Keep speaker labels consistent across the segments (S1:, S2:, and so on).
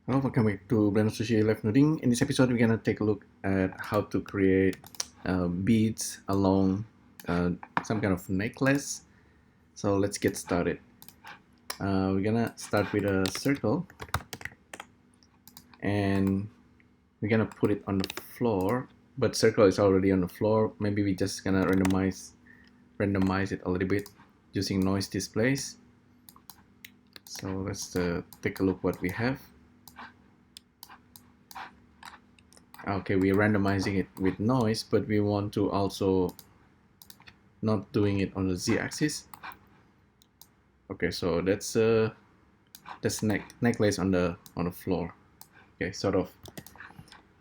S1: Hello, welcome back to Blender Sushi Live Noding. In this episode, we're gonna take a look at how to create beads along some kind of necklace. So let's get started. We're gonna start with a circle, and we're gonna put it on the floor. But circle is already on the floor. Maybe we just gonna randomize it a little bit using noise displays. So let's take a look what we have. Okay, we're randomizing it with noise, but we want to also not doing it on the z-axis. Okay, so that's necklace on the floor. Okay, sort of.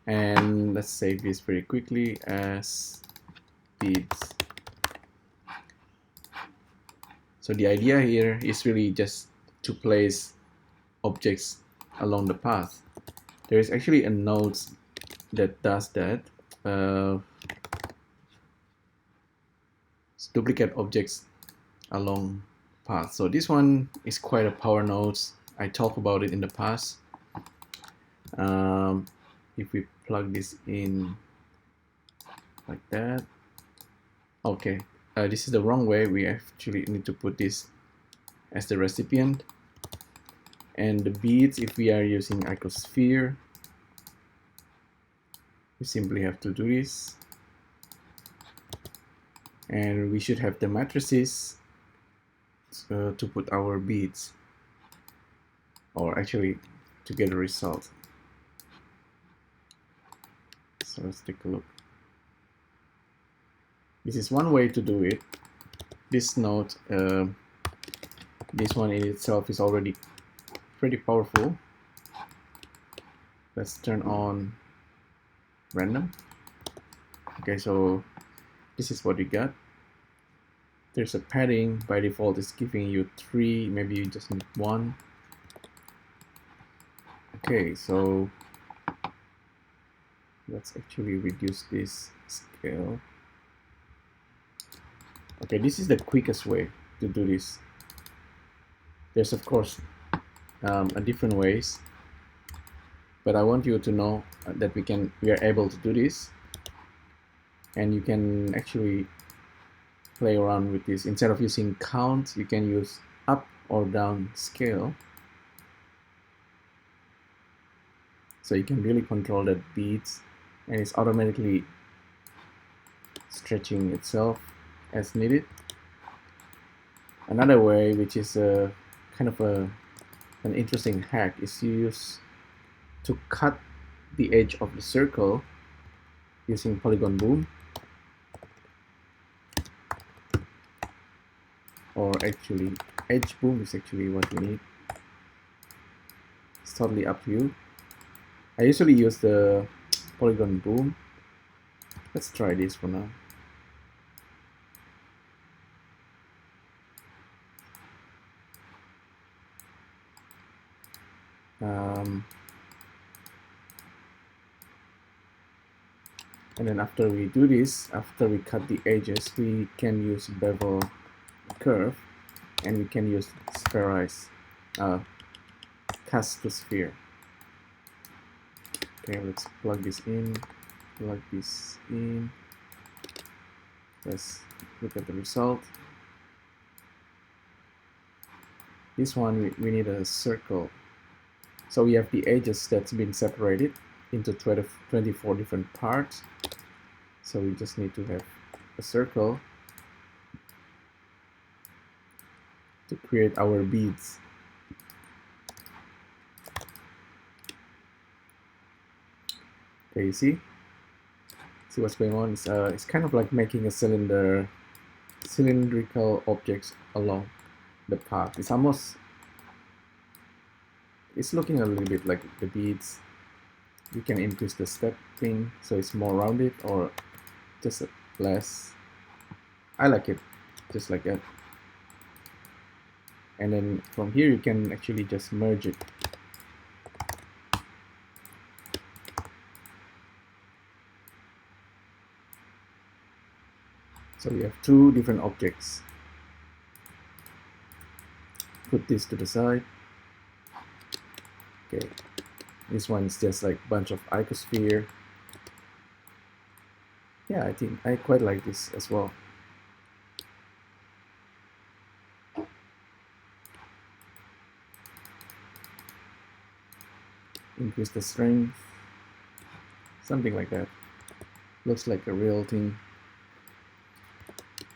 S1: And let's save this very quickly as beads. So the idea here is really just to place objects along the path. There is actually a node that does that. Duplicate objects along path. So this one is quite a power node. I talked about it in the past. If we plug this in like that, okay, this is the wrong way. We actually need to put this as the recipient, and the beads, if we are using icosphere, we simply have to do this, and we should have the matrices to put our beads, or actually to get a result. So let's take a look. This is one way to do it. This node, this one in itself is already pretty powerful. Let's turn on random. Okay, so this is what you got. There's a padding. By default it's giving you 3, maybe you just need 1. Okay, so let's actually reduce this scale. Okay, this is the quickest way to do this. There's of course a different ways, but I want you to know that we are able to do this, and you can actually play around with this. Instead of using count, you can use up or down scale, so you can really control that beads, and it's automatically stretching itself as needed. Another way, which is a kind of an interesting hack, is you use to cut the edge of the circle using polygon boom, or actually edge boom is actually what we need. It's totally up to you. I usually use the polygon boom. Let's try this for now. And then after we do this, after we cut the edges, we can use bevel curve, and we can use spherize, cast to sphere. Okay, let's plug this in, let's look at the result. This one, we need a circle. So we have the edges that's been separated into 24 different parts. So we just need to have a circle to create our beads. Okay, you see what's going on? It's kind of like making a cylindrical objects along the path. It's looking a little bit like the beads. You can increase the stepping so it's more rounded, or just less. I like it just like that. And then from here you can actually just merge it. So we have 2 different objects. Put this to the side. Okay, This one is just like a bunch of icosphere. Yeah, I think I quite like this as well. Increase the strength, something like that. Looks like a real thing.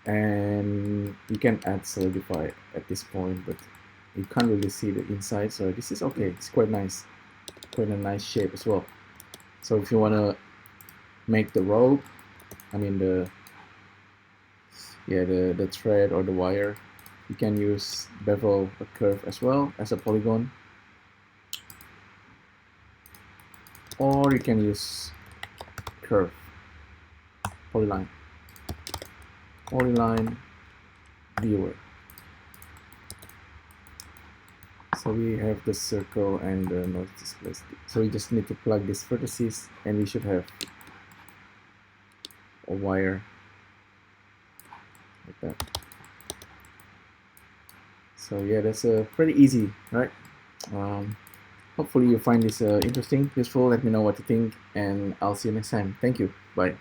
S1: And you can add solidify at this point, but you can't really see the inside, so this is okay. It's quite nice, quite a nice shape as well. So if you want to make the rope, I mean the thread or the wire, you can use bevel a curve as well as a polygon, or you can use curve, polyline viewer. So we have the circle and the node display. So we just need to plug these vertices, and we should have a wire like that. So yeah, that's pretty easy, right? Hopefully you find this interesting, useful. Let me know what you think, and I'll see you next time. Thank you. Bye.